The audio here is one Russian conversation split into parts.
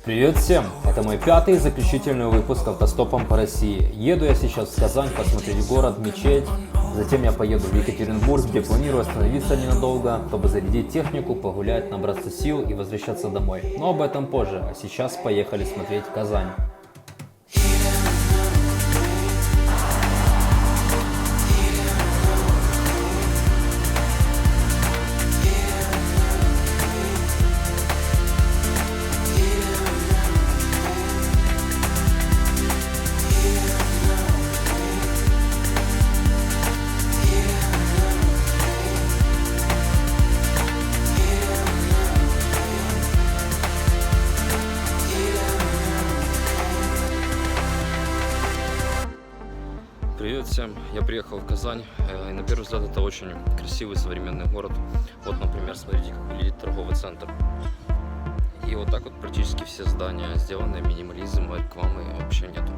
Привет всем! Это мой пятый заключительный выпуск автостопом по России. Еду я сейчас в Казань посмотреть город, мечеть. Затем я поеду в Екатеринбург, где планирую остановиться ненадолго, чтобы зарядить технику, погулять, набраться сил и возвращаться домой. Но об этом позже, а сейчас поехали смотреть Казань. Привет всем! Я приехал в Казань, и на первый взгляд это очень красивый современный город. Вот, например, смотрите, как выглядит торговый центр. И вот так вот практически все здания сделаны, минимализм, рекламы вообще нету.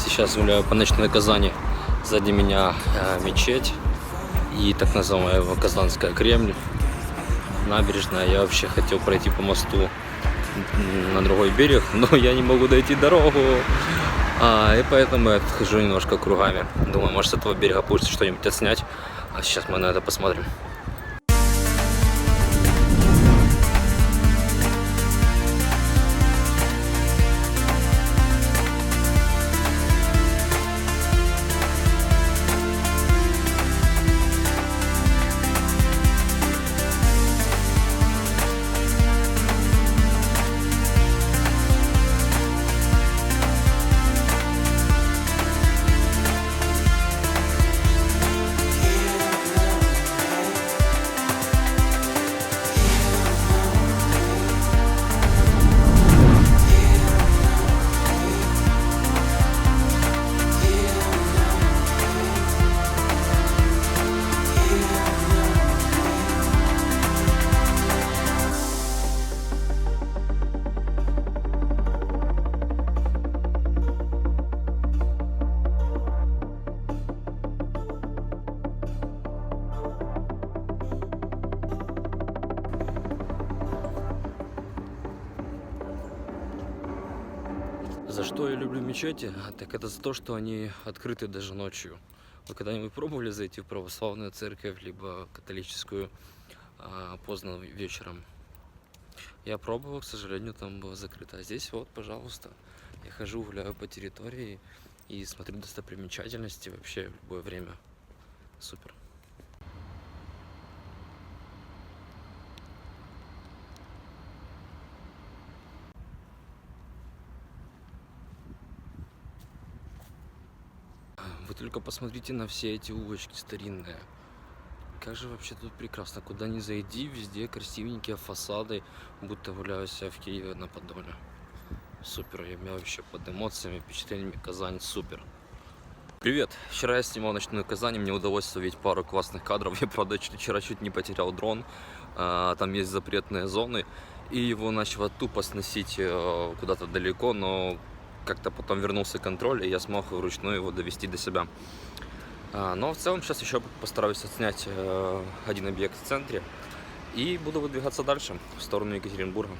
Сейчас гуляю по ночной Казани. Сзади меня мечеть и так называемая Казанская Кремль, набережная. Я вообще хотел пройти по мосту на другой берег, но я не могу дойти дорогу, и поэтому я хожу немножко кругами. Думаю, может, с этого берега получится что-нибудь отснять, а сейчас мы на это посмотрим. За что я люблю мечети? Так это за то, что они открыты даже ночью. Вы когда-нибудь пробовали зайти в православную церковь, либо католическую поздно вечером? Я пробовал, к сожалению, там было закрыто. А здесь вот, пожалуйста, я хожу, гуляю по территории и смотрю достопримечательности вообще в любое время. Супер. Вы только посмотрите на все эти улочки старинные. Как же вообще тут прекрасно. Куда ни зайди, везде красивенькие фасады, будто гуляю себя в Киеве на Подоле. Супер, я вообще под эмоциями, впечатлениями. Казань супер. Привет! Вчера я снимал ночную Казань, мне удалось словить пару классных кадров. Я, правда, вчера чуть не потерял дрон. Там есть запретные зоны, и его начало тупо сносить куда-то далеко, но как-то потом вернулся контроль, и я смог вручную его довести до себя. Но в целом сейчас еще постараюсь отснять один объект в центре и буду выдвигаться дальше в сторону Екатеринбурга.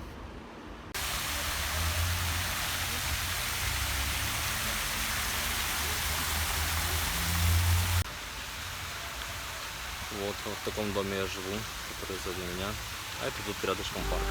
Вот в таком доме я живу, который сзади меня, а это тут рядышком парк.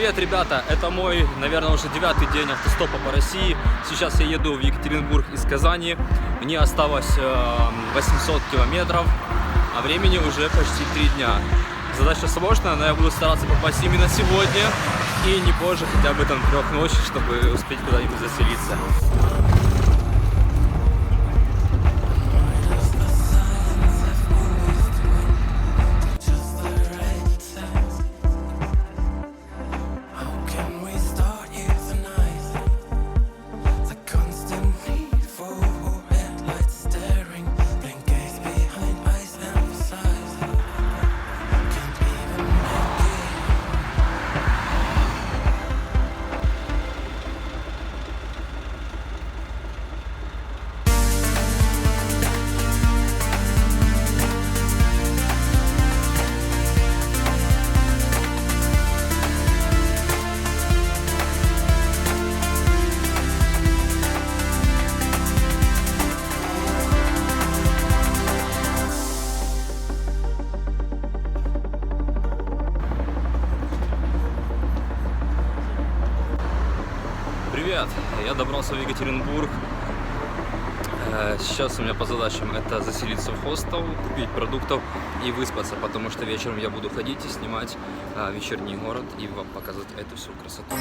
Привет, ребята! Это мой, наверное, уже 9-й день автостопа по России. Сейчас я еду в Екатеринбург из Казани. Мне осталось 800 километров, а времени уже почти 3 дня. Задача сложная, но я буду стараться попасть именно сегодня и не позже, хотя бы там 3 ночи, чтобы успеть куда-нибудь заселиться. Привет! Я добрался в Екатеринбург. Сейчас у меня по задачам это заселиться в хостел, купить продуктов и выспаться, потому что вечером я буду ходить и снимать вечерний город и вам показывать эту всю красоту.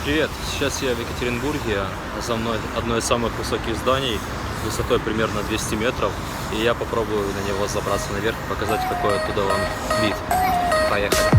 Привет! Сейчас я в Екатеринбурге, за мной одно из самых высоких зданий, высотой примерно 200 метров, и я попробую на него забраться наверх и показать, какой оттуда вам вид. Поехали!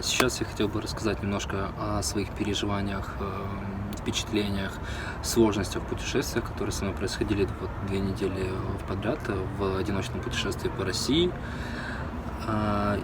Сейчас я хотел бы рассказать немножко о своих переживаниях, впечатлениях, сложностях путешествия, которые со мной происходили 2 недели подряд в одиночном путешествии по России.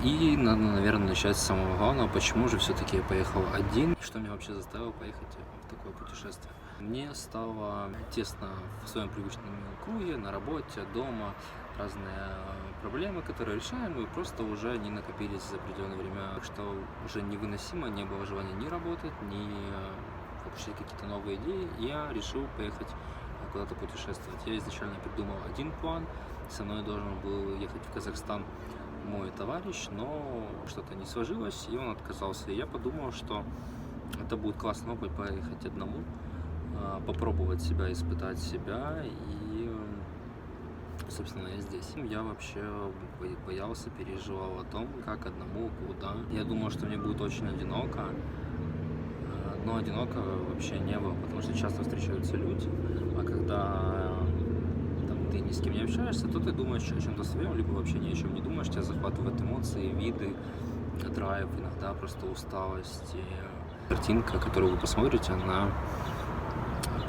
И надо, наверное, начать с самого главного, почему же все-таки я поехал один, что меня вообще заставило поехать в такое путешествие. Мне стало тесно в своем привычном круге, на работе, дома, разные проблемы, которые решаем, и просто уже не накопились за определенное время, что уже невыносимо, не было желания ни работать, ни вообще какие-то новые идеи. Я решил поехать куда-то путешествовать. Я изначально придумал один план, со мной должен был ехать в Казахстан мой товарищ, но что-то не сложилось, и он отказался. И я подумал, что это будет классный опыт поехать одному, попробовать себя, испытать себя, и, собственно, я здесь. Я вообще боялся, переживал о том, как одному, куда. Я думал, что мне будет очень одиноко, но одиноко вообще не было, потому что часто встречаются люди, а когда ты ни с кем не общаешься, то ты думаешь о чем-то своем, либо вообще ни о чем не думаешь, тебя захватывают эмоции, виды, драйв, иногда просто усталость. И картинка, которую вы посмотрите, она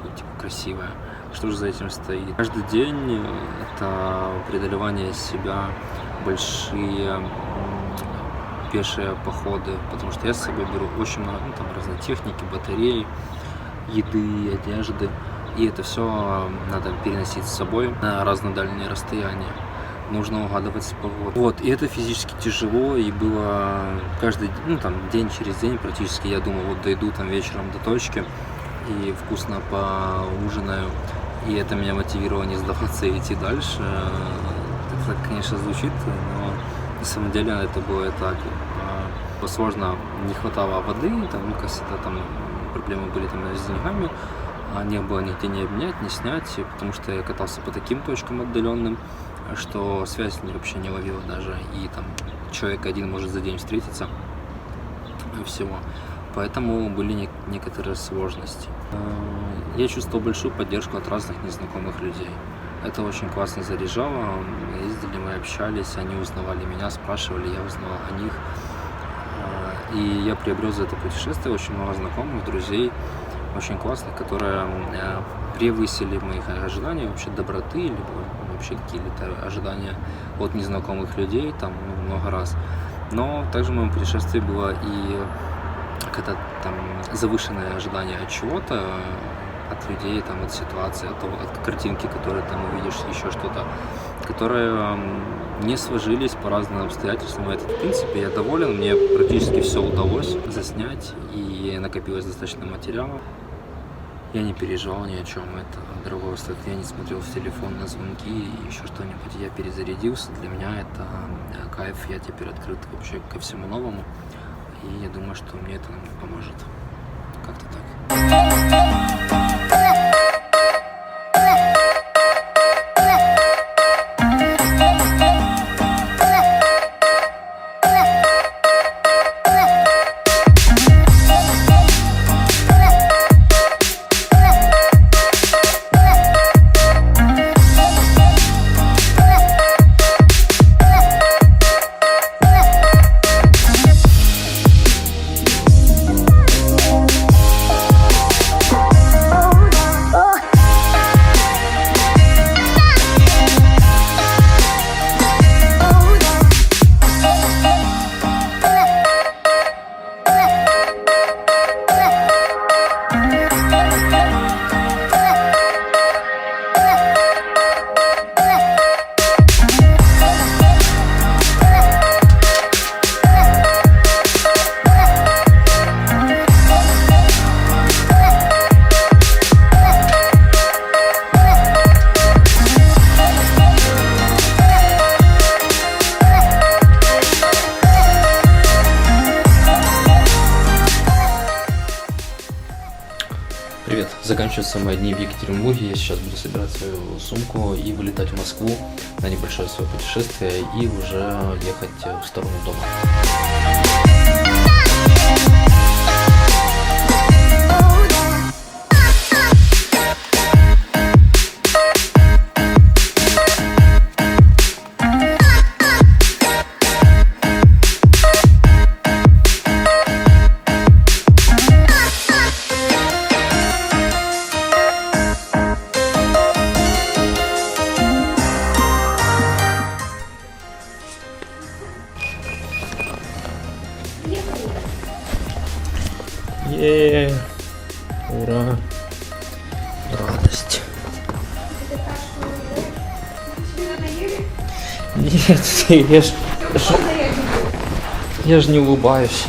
будет красивая. Что же за этим стоит? Каждый день это преодолевание себя, большие пешие походы, потому что я с собой беру очень много разной техники, батарей, еды, одежды. И это все надо переносить с собой на разные дальние расстояния. Нужно угадывать погоду. Вот, и это физически тяжело, и было каждый день через день практически, я думал, вот дойду вечером до точки, и вкусно поужинаю, и это меня мотивировало не сдаваться и идти дальше. Это, конечно, звучит, но на самом деле это было так. Сложно, не хватало воды, там, ну, как всегда, там проблемы были там с деньгами, не было нигде не обменять, не снять, потому что я катался по таким точкам отдаленным, что связь вообще не ловила даже, и там человек один может за день встретиться, и всего. Поэтому были некоторые сложности. Я чувствовал большую поддержку от разных незнакомых людей. Это очень классно заряжало. Мы ездили, мы общались, они узнавали меня, спрашивали, я узнавал о них. И я приобрел за это путешествие очень много знакомых, друзей, очень классных, которые превысили моих ожиданий, вообще доброты, либо вообще какие-то ожидания от незнакомых людей, там много раз. Но также в моем путешествии было и когда там завышенное ожидание от чего-то, от людей, там, от ситуации, от картинки, которые там увидишь, еще что-то, которые не сложились по разным обстоятельствам. Это, в принципе, я доволен, мне практически все удалось заснять, и накопилось достаточно материала. Я не переживал ни о чем, это дорогого стоит, я не смотрел в телефон на звонки и еще что-нибудь, я перезарядился, для меня это кайф, я теперь открыт вообще ко всему новому, и я думаю, что мне это поможет, как-то так. Привет! Заканчиваются мои дни в Екатеринбурге. Я сейчас буду собирать свою сумку и вылетать в Москву на небольшое свое путешествие и уже ехать в сторону дома. Ура! Радость! Нет, я ж не улыбаюсь.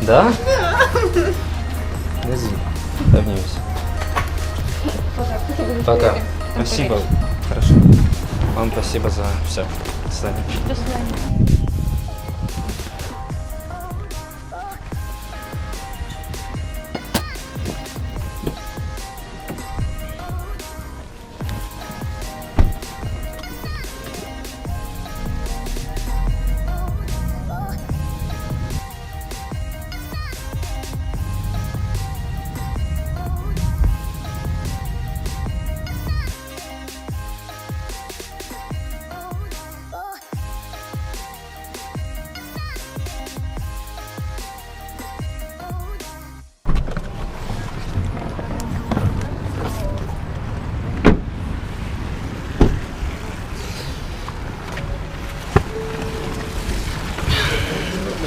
Да? Извини, обнимемся. Пока. Спасибо. Хорошо. Вам спасибо за все. До свидания. До свидания.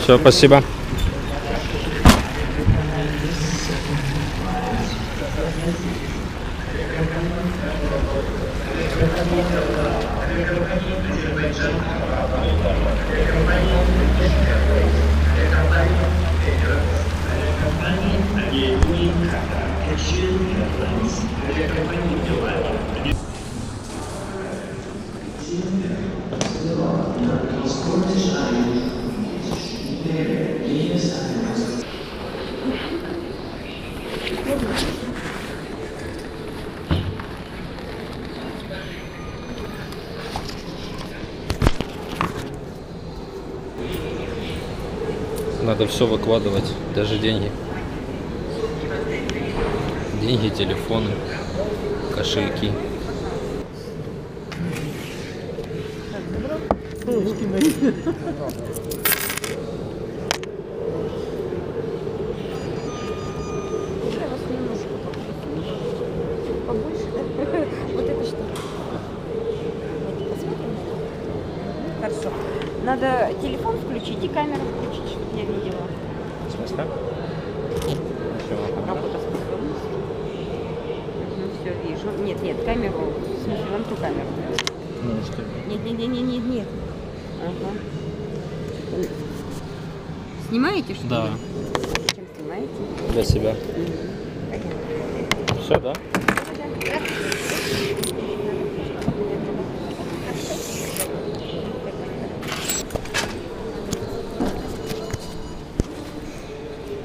Все, спасибо. Надо все выкладывать, даже деньги. Деньги, телефоны, кошельки. Побольше, да? Вот это что? Посмотрим. Хорошо. Надо телефон включить и камеру включить, чтобы я видела. В смысле? Работа способность. Все, вижу. Нет, камеру. В смысле, вон ту камеру. Ну, что? Нет. Ага. Снимаете, что ли? Да. Чем снимаете? Для себя. Понятно. Все, да?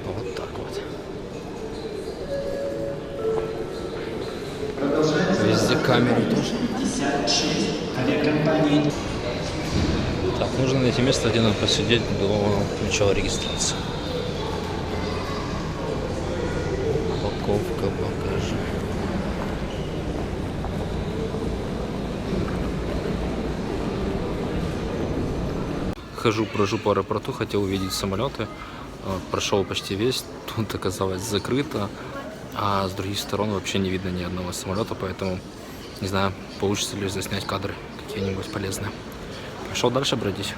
Вот так вот. Везде камеры тоже. Так, нужно найти место, где нам посидеть до начала регистрации. Упаковка багажа. Брожу по аэропорту, хотел увидеть самолеты. Прошел почти весь, тут оказалось закрыто, а с других сторон вообще не видно ни одного самолета, поэтому не знаю, получится ли заснять кадры какие-нибудь полезные. Пошел дальше бродить.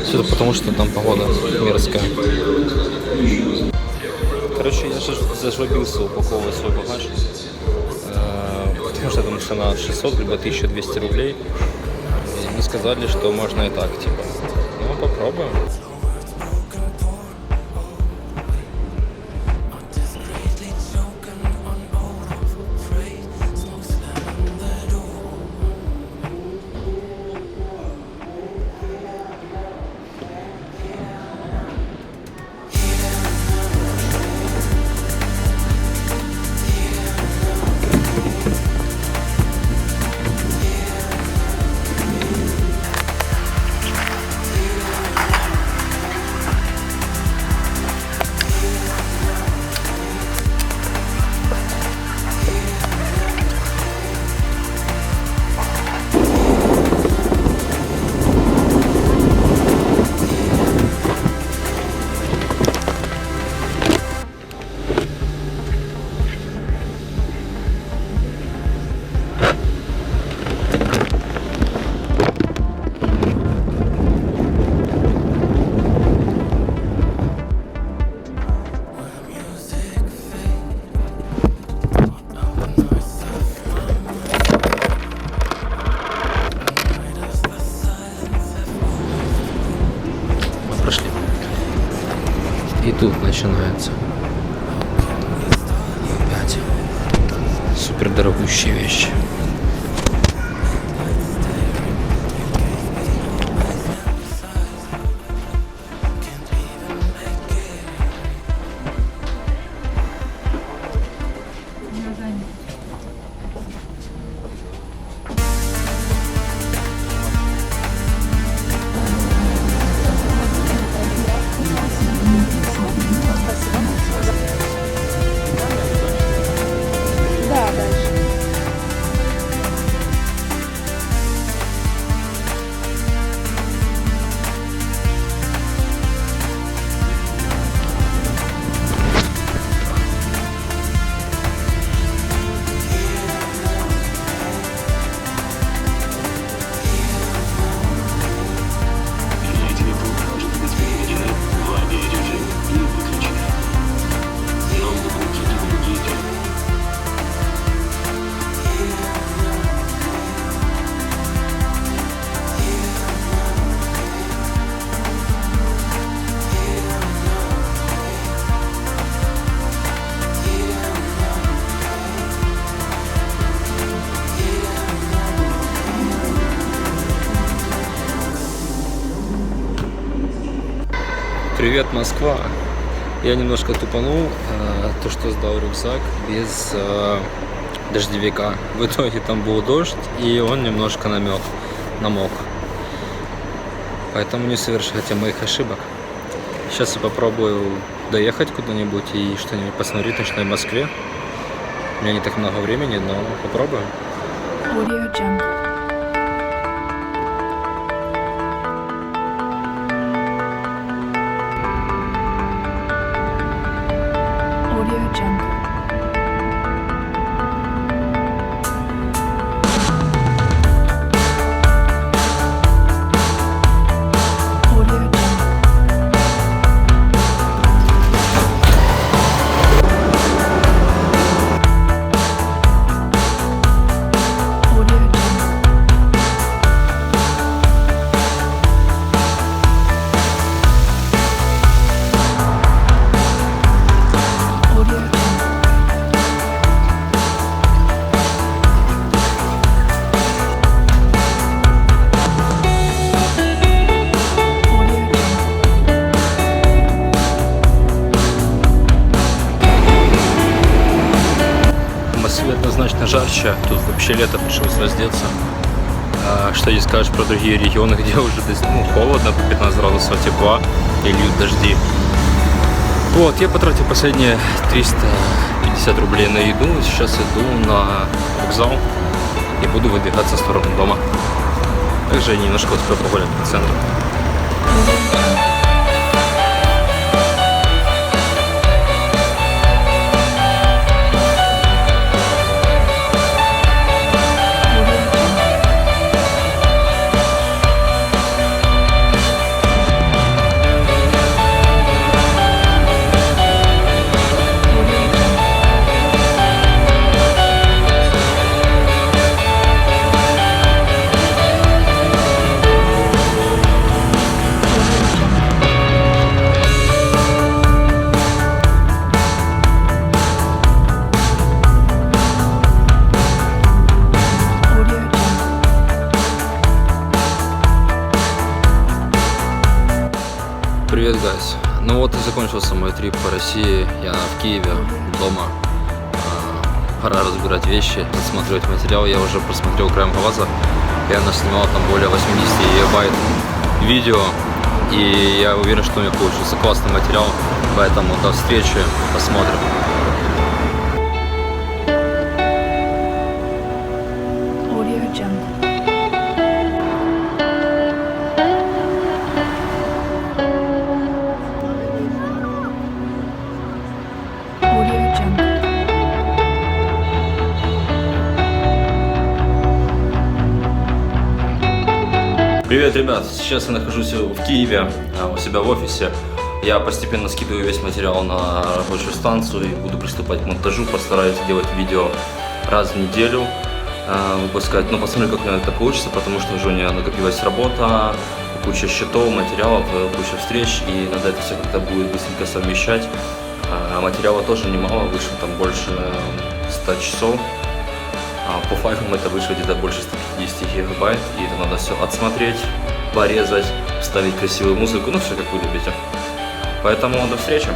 Все потому, что там погода мерзкая. Короче, я зажвобился упаковывать свой багаж, потому что там цена 600 либо 1200 рублей. И мне сказали, что можно и так, типа. Ну, попробуем. И тут начинается опять супер дорогущие вещи. Да, дальше. Привет, Москва! Я немножко тупанул, то что сдал рюкзак без дождевика. В итоге там был дождь, и он немножко намок. Поэтому не совершайте моих ошибок. Сейчас я попробую доехать куда-нибудь и что-нибудь посмотреть в ночной Москве. У меня не так много времени, но попробуем. Audio Jungle. Audio Jungle. Audio Jungle. Audio Jungle. Audio Jungle. Audio Jungle. В Москве однозначно жарче, тут вообще лето, пришлось раздеться. Что не скажешь про другие регионы, где уже холодно, по 15 градусов тепла и льют дожди. Вот, я потратил последние 350 рублей на еду, сейчас иду на вокзал и буду выдвигаться в сторону дома. Также немножко успел погулять по центру. Audio Jungle. Привет, гайс. Ну вот и закончился мой трип по России. Я в Киеве, дома. Пора разбирать вещи, отсматривать материал. Я уже просмотрел краем глаза. Я наснимал там более 80 гигабайт видео. И я уверен, что у меня получился классный материал. Поэтому до встречи, посмотрим. Audio Jungle. Audio Jungle. Привет, ребят! Сейчас я нахожусь в Киеве, у себя в офисе. Я постепенно скидываю весь материал на рабочую станцию и буду приступать к монтажу. Постараюсь делать видео раз в неделю, выпускать. Но посмотрю, как у меня это получится, потому что уже у меня накопилась работа, куча счетов, материалов, куча встреч, и надо это все как-то будет быстренько совмещать. Материала тоже немало, вышло там больше 100 часов. По файлам это вышло где-то больше 150 гигабайт, и это надо все отсмотреть, порезать, вставить красивую музыку, ну все как вы любите. Поэтому до встречи!